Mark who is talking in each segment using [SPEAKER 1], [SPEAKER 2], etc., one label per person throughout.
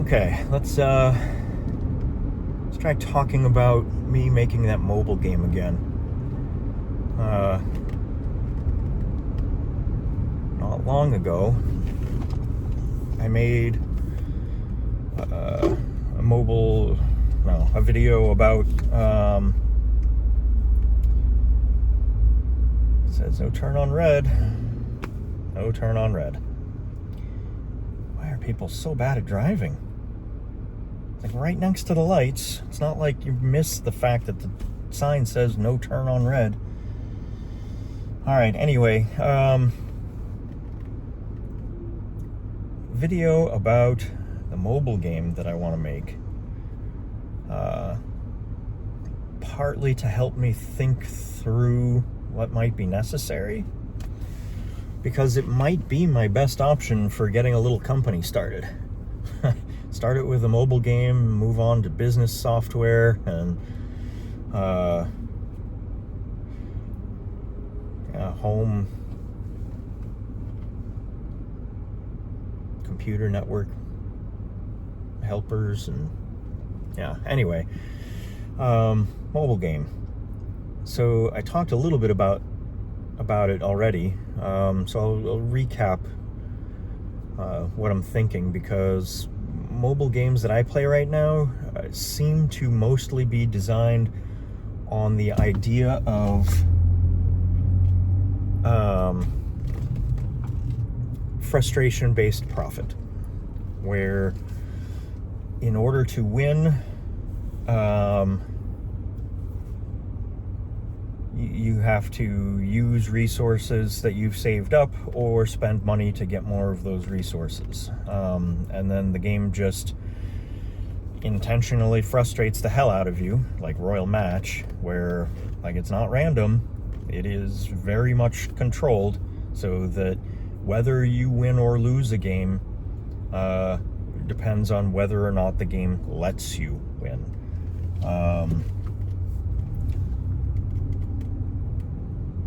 [SPEAKER 1] Okay, let's try talking about me making that mobile game again. Not long ago, I made a video about, it says no turn on red. No turn on red. Why are people so bad at driving? It's like right next to the lights. It's not like you miss the fact that the sign says no turn on red. Alright, anyway, video about the mobile game that I want to make. Partly to help me think through what might be necessary, because it might be my best option for getting a little company started. Start it with a mobile game, move on to business software, and home computer network helpers, and anyway, mobile game. So I talked a little bit about it already, so I'll recap what I'm thinking, because mobile games that I play right now seem to mostly be designed on the idea of frustration-based profit, where in order to win, you have to use resources that you've saved up or spend money to get more of those resources. And then the game just intentionally frustrates the hell out of you, like Royal Match, where it's not random, it is very much controlled, so that whether you win or lose a game depends on whether or not the game lets you win.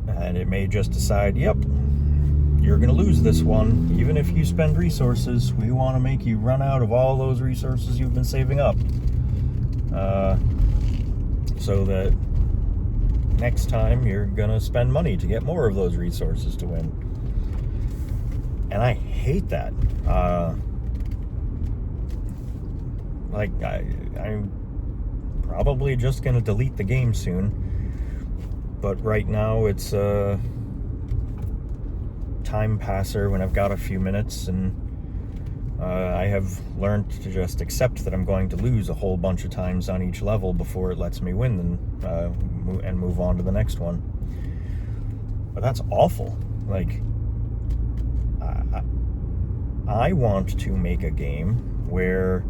[SPEAKER 1] And it may just decide, yep, you're going to lose this one. Even if you spend resources, we want to make you run out of all those resources you've been saving up. So that next time you're going to spend money to get more of those resources to win. And I hate that. I'm probably just going to delete the game soon. But right now it's a time passer when I've got a few minutes, and I have learned to just accept that I'm going to lose a whole bunch of times on each level before it lets me win and move on to the next one. But that's awful. I want to make a game where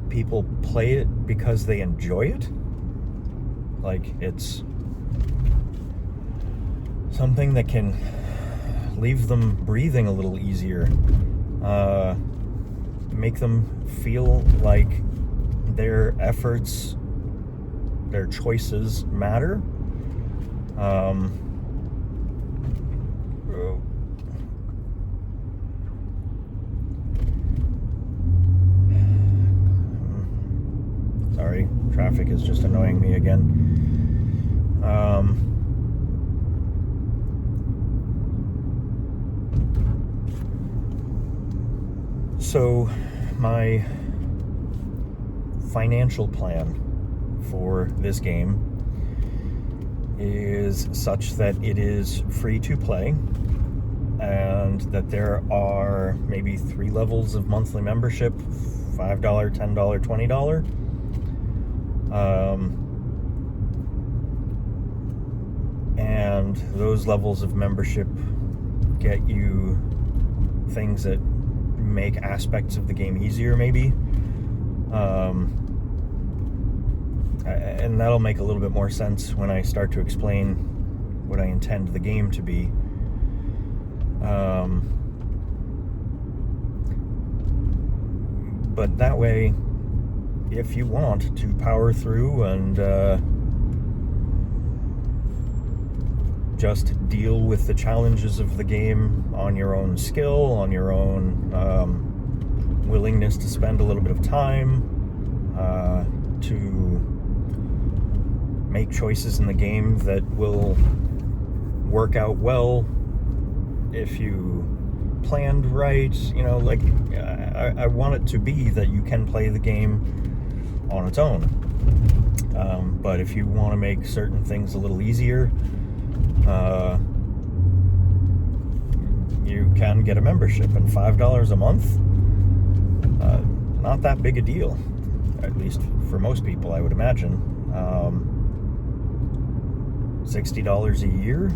[SPEAKER 1] people play it because they enjoy it. It's something that can leave them breathing a little easier, make them feel like their efforts, their choices matter. Sorry, traffic is just annoying me again. So my financial plan for this game is such that it is free to play, and that there are maybe 3 levels of monthly membership: $5, $10, $20. And those levels of membership get you things that make aspects of the game easier, maybe. And that'll make a little bit more sense when I start to explain what I intend the game to be. But that way, if you want to power through and just deal with the challenges of the game on your own skill, on your own willingness to spend a little bit of time to make choices in the game that will work out well if you planned right. You know, like, I want it to be that you can play the game on its own. But if you want to make certain things a little easier, you can get a membership, and $5 a month, not that big a deal, at least for most people, I would imagine. $60 a year,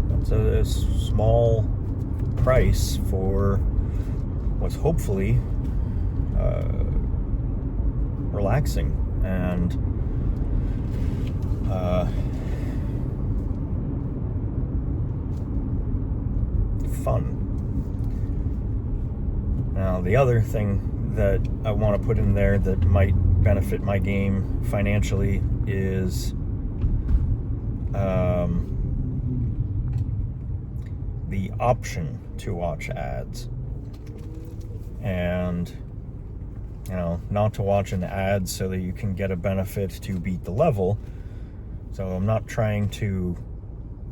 [SPEAKER 1] that's a small price for what's hopefully relaxing and fun. Now, the other thing that I want to put in there that might benefit my game financially is the option to watch ads. And, you know, not to watch an ad so that you can get a benefit to beat the level. So I'm not trying to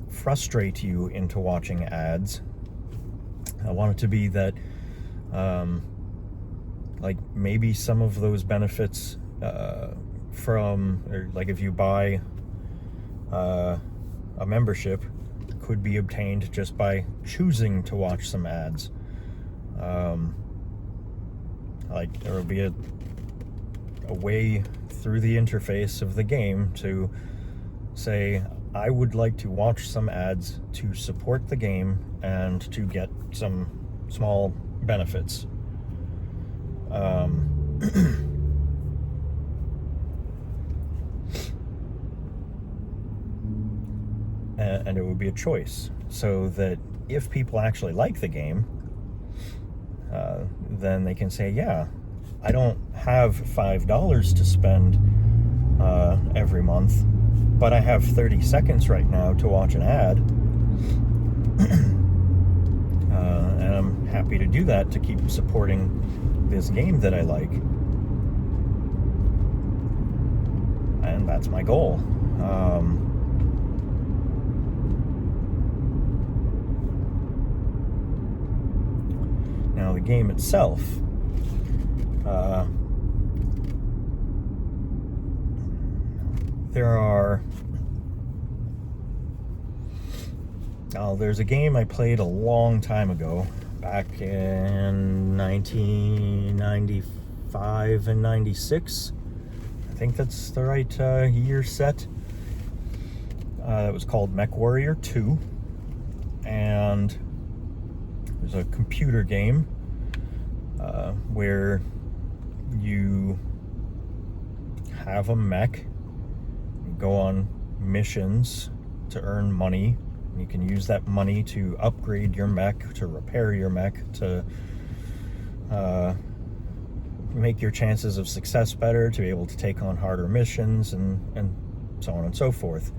[SPEAKER 1] frustrate you into watching ads. I want it to be that, like, maybe some of those benefits from, or like if you buy a membership, could be obtained just by choosing to watch some ads. Like, there will be a way through the interface of the game to say, I would like to watch some ads to support the game and to get some small benefits. And it would be a choice, so that if people actually like the game, then they can say, yeah, I don't have $5 to spend every month, but I have 30 seconds right now to watch an ad, and I'm happy to do that to keep supporting this game that I like. And that's my goal. Now, the game itself, there's a game I played a long time ago, back in 1995 and 96. I think that's the right year set. It was called Mech Warrior 2, and it was a computer game where you have a mech, you go on missions to earn money. You can use that money to upgrade your mech, to repair your mech, to make your chances of success better, to be able to take on harder missions, and so on and so forth.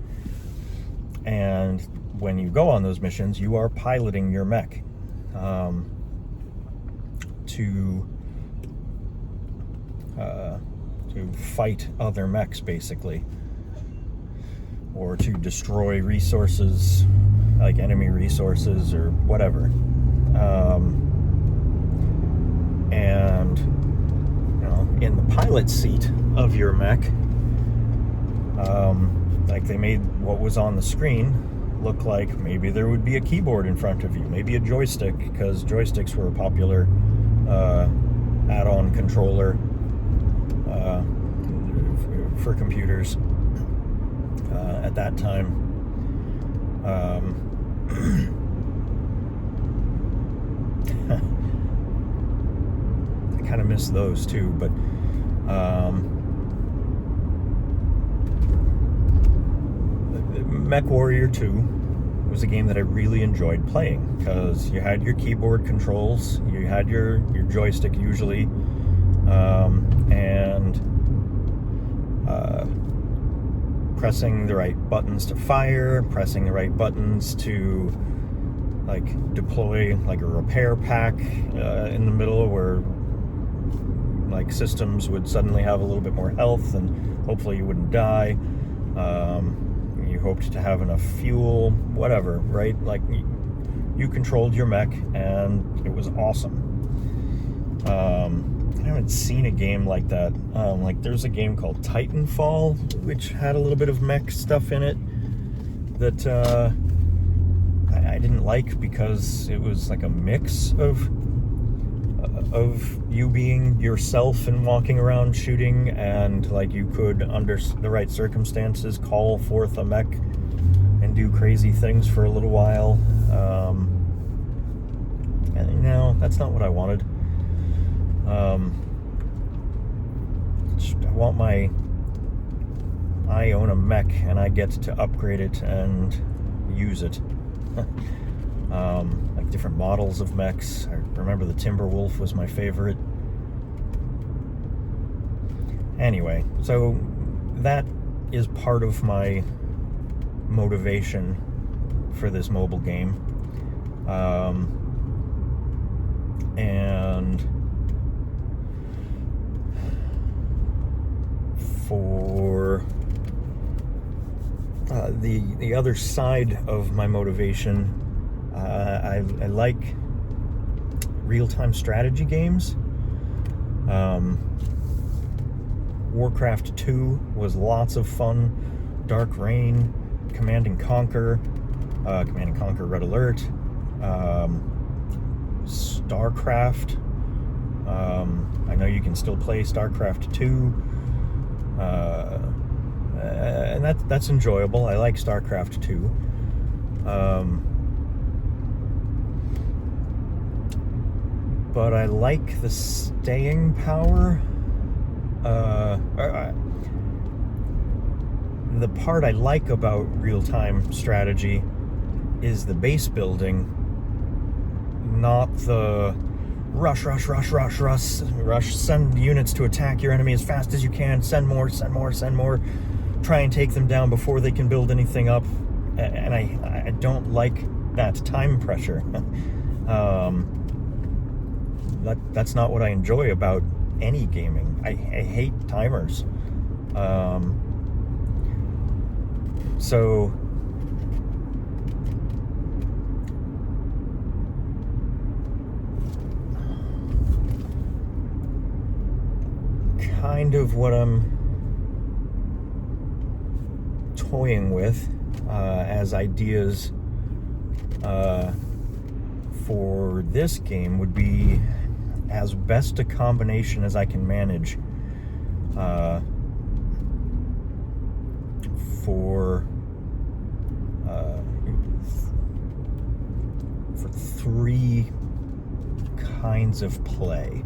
[SPEAKER 1] And when you go on those missions, you are piloting your mech to fight other mechs, basically, or to destroy resources, like enemy resources or whatever. And, you know, in the pilot seat of your mech, like, they made what was on the screen look like maybe there would be a keyboard in front of you, maybe a joystick, because joysticks were a popular add-on controller for computers at that time. I kind of miss those too, but Mech Warrior 2 was a game that I really enjoyed playing, because you had your keyboard controls, you had your joystick usually, and pressing the right buttons to fire, pressing the right buttons to, like, deploy like a repair pack in the middle, where like systems would suddenly have a little bit more health, and hopefully you wouldn't die. You hoped to have enough fuel, whatever, right? Like you controlled your mech, and it was awesome. I haven't seen a game like that. Like there's a game called Titanfall, which had a little bit of mech stuff in it that I didn't like, because it was like a mix of you being yourself and walking around shooting, and like you could, under the right circumstances, call forth a mech and do crazy things for a little while. And no, that's not what I wanted. I own a mech and I get to upgrade it and use it. Like different models of mechs. I remember the Timberwolf was my favorite. Anyway, so that is part of my motivation for this mobile game. And for the other side of my motivation, I like real-time strategy games. Warcraft 2 was lots of fun. Dark Reign, Command and Conquer Red Alert, StarCraft. I know you can still play StarCraft 2. And that's enjoyable. I like StarCraft 2. But I like the staying power. The part I like about real-time strategy is the base building, not the rush, send units to attack your enemy as fast as you can, send more, try and take them down before they can build anything up. And I don't like that time pressure. That's not what I enjoy about any gaming. I hate timers. So kind of what I'm toying with as ideas for this game would be as best a combination as I can manage for 3 kinds of play.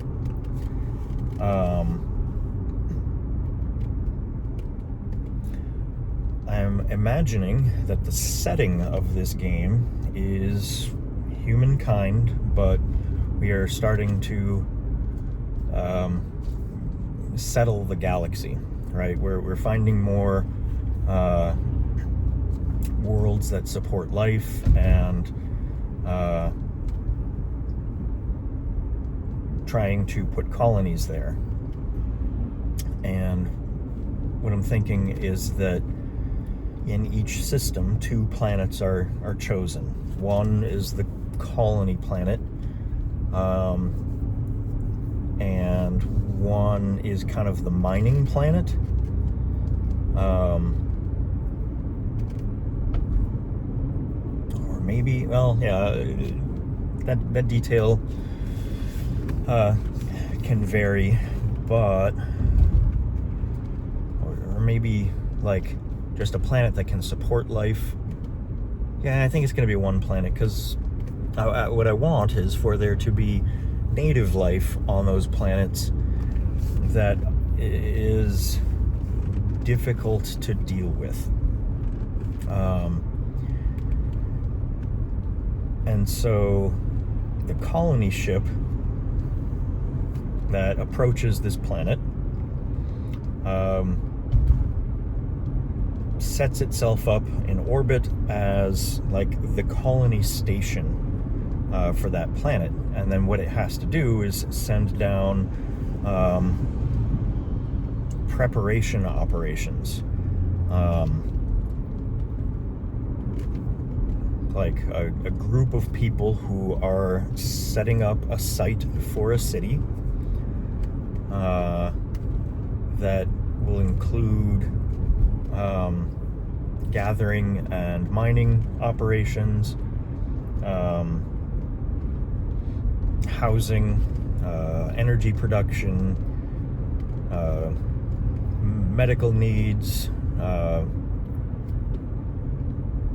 [SPEAKER 1] I'm imagining that the setting of this game is humankind, but we are starting to settle the galaxy, right? We're finding more worlds that support life, and trying to put colonies there. And what I'm thinking is that in each system, 2 planets are chosen. One is the colony planet, and one is kind of the mining planet. Or maybe, well, yeah, that detail can vary, but or maybe like just a planet that can support life. Yeah, I think it's going to be one planet, because what I want is for there to be native life on those planets that is difficult to deal with. And so the colony ship that approaches this planet sets itself up in orbit as like the colony station for that planet, and then what it has to do is send down preparation operations. Like a group of people who are setting up a site for a city that will include gathering and mining operations, housing, energy production, medical needs,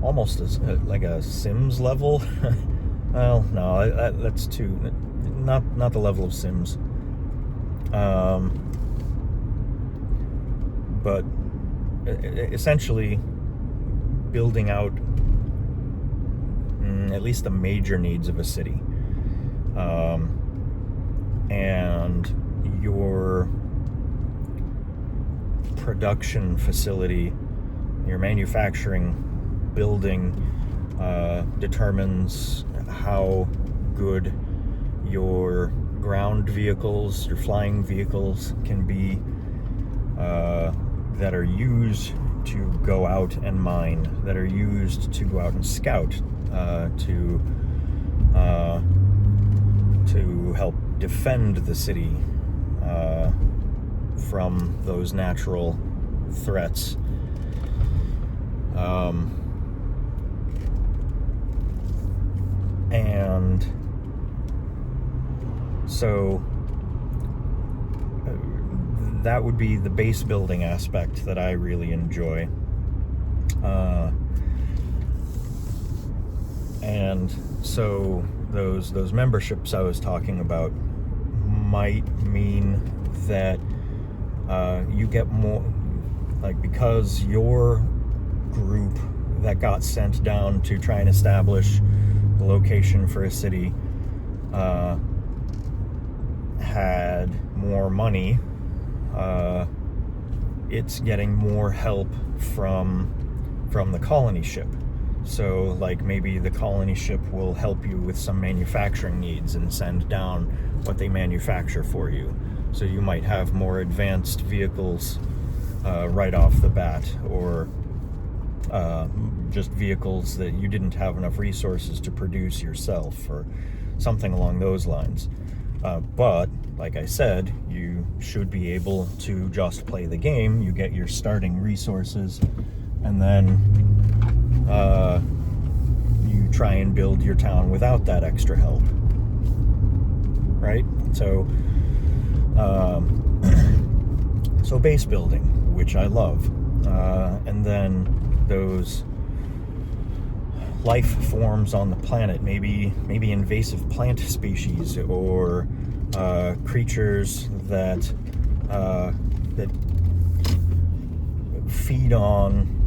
[SPEAKER 1] almost as like a Sims level. Well, no, that's too not the level of Sims. But essentially building out at least the major needs of a city, and your production facility, your manufacturing building determines how good your ground vehicles, your flying vehicles can be, that are used to go out and mine, that are used to go out and scout, to help defend the city from those natural threats. And so that would be the base building aspect that I really enjoy. And so those memberships I was talking about might mean that you get more, like, because your group that got sent down to try and establish the location for a city had more money, it's getting more help from the colony ship. So, like, maybe the colony ship will help you with some manufacturing needs and send down what they manufacture for you. So you might have more advanced vehicles right off the bat, or just vehicles that you didn't have enough resources to produce yourself, or something along those lines. But, like I said, you should be able to just play the game. You get your starting resources, and then you try and build your town without that extra help, right? So, so base building, which I love, and then those life forms on the planet, maybe invasive plant species, or creatures that feed on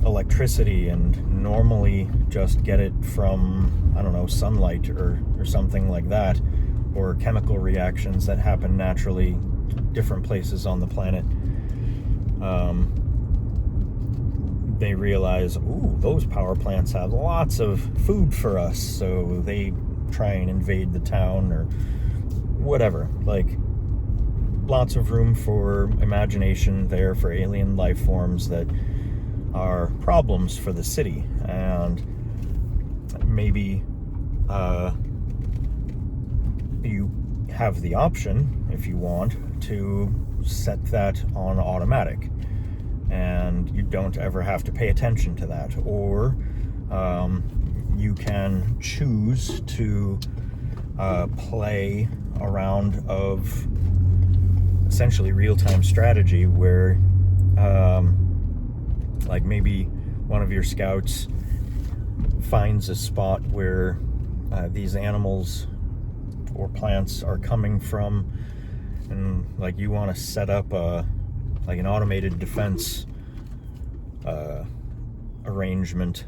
[SPEAKER 1] electricity and normally just get it from, I don't know, sunlight or something like that, or chemical reactions that happen naturally different places on the planet. They realize, ooh, those power plants have lots of food for us, so they try and invade the town or whatever. Like, lots of room for imagination there for alien life forms that are problems for the city. And maybe you have the option, if you want, to set that on automatic, and you don't ever have to pay attention to that. Or you can choose to play a round of essentially real-time strategy where like maybe one of your scouts finds a spot where these animals or plants are coming from, and like you want to set up like an automated defense arrangement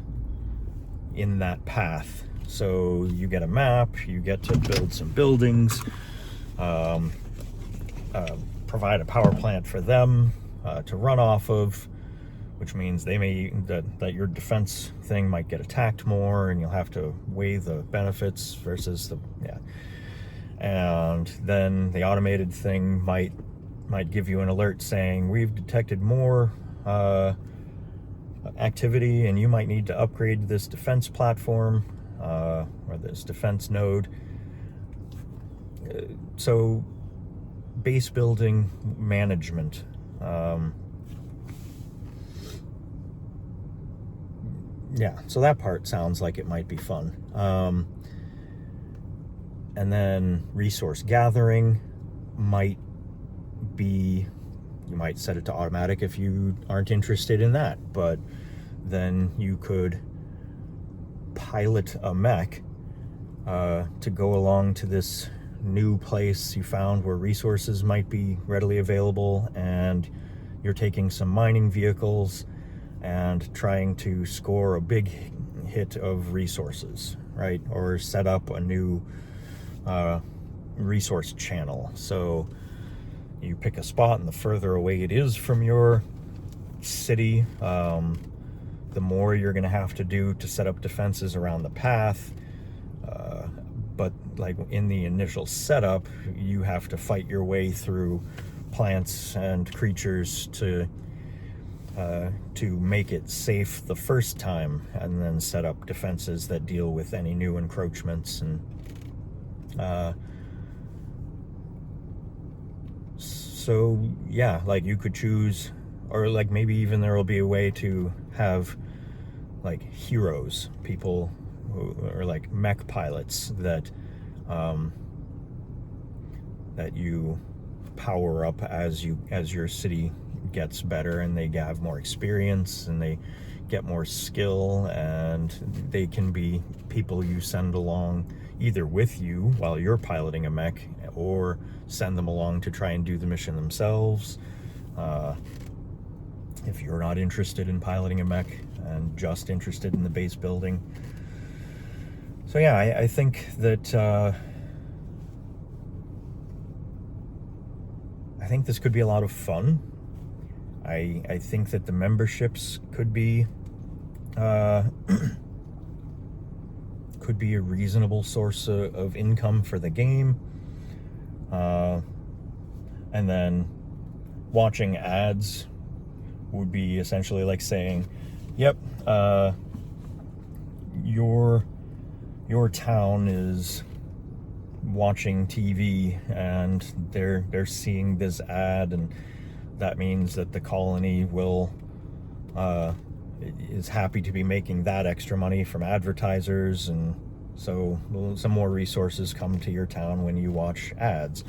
[SPEAKER 1] in that path. So you get a map, you get to build some buildings, provide a power plant for them to run off of, which means they may that your defense thing might get attacked more, and you'll have to weigh the benefits versus the and then the automated thing might give you an alert saying, we've detected more activity and you might need to upgrade this defense platform or this defense node. So base building management. Yeah, so that part sounds like it might be fun. And then resource gathering might be, you might set it to automatic if you aren't interested in that, but then you could pilot a mech to go along to this new place you found where resources might be readily available, and you're taking some mining vehicles and trying to score a big hit of resources, right? Or set up a new resource channel. So you pick a spot, and the further away it is from your city, the more you're going to have to do to set up defenses around the path. But like in the initial setup, you have to fight your way through plants and creatures to make it safe the first time, and then set up defenses that deal with any new encroachments. And so yeah, like you could choose, or like maybe even there will be a way to have like heroes, people who are like mech pilots that that you power up as your city gets better, and they have more experience and they get more skill, and they can be people you send along either with you while you're piloting a mech, or send them along to try and do the mission themselves if you're not interested in piloting a mech and just interested in the base building. So yeah, I think that I think this could be a lot of fun. I think that the memberships could be could be a reasonable source of income for the game. And then watching ads would be essentially like saying, yep, your town is watching TV and they're seeing this ad, and that means that the colony is happy to be making that extra money from advertisers, and so some more resources come to your town when you watch ads.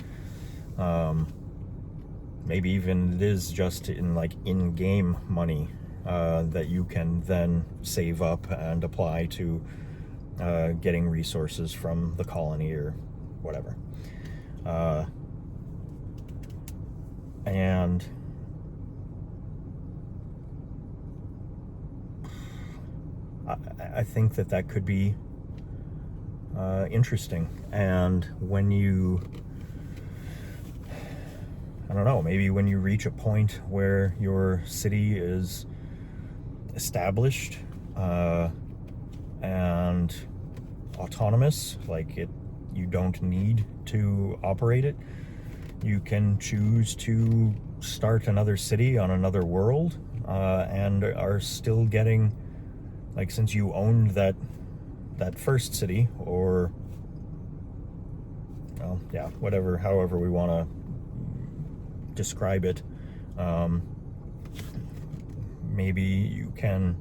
[SPEAKER 1] Maybe even it is just in-game money that you can then save up and apply to getting resources from the colony or whatever. And I think that could be interesting. And when you, I don't know, maybe when you reach a point where your city is established and autonomous, you don't need to operate it, you can choose to start another city on another world, and are still getting, since you owned that first city, or however we want to describe it, maybe you can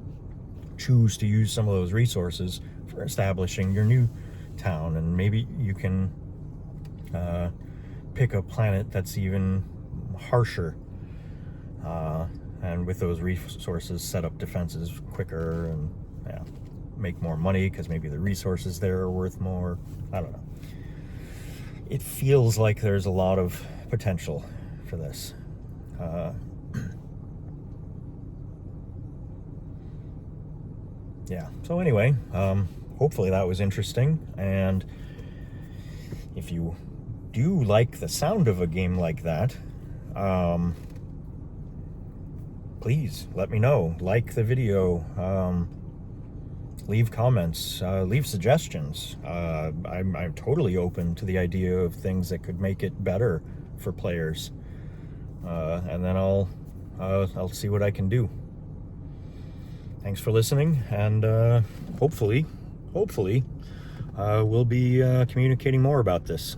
[SPEAKER 1] choose to use some of those resources for establishing your new town, and maybe you can pick a planet that's even harsher, and with those resources set up defenses quicker, and make more money because maybe the resources there are worth more. I don't know. It feels like there's a lot of potential for this. Yeah, so anyway, hopefully that was interesting, and if you do like the sound of a game like that, please let me know. Like the video, leave comments, leave suggestions. I'm totally open to the idea of things that could make it better for players, and then I'll see what I can do. Thanks for listening, and hopefully we'll be communicating more about this.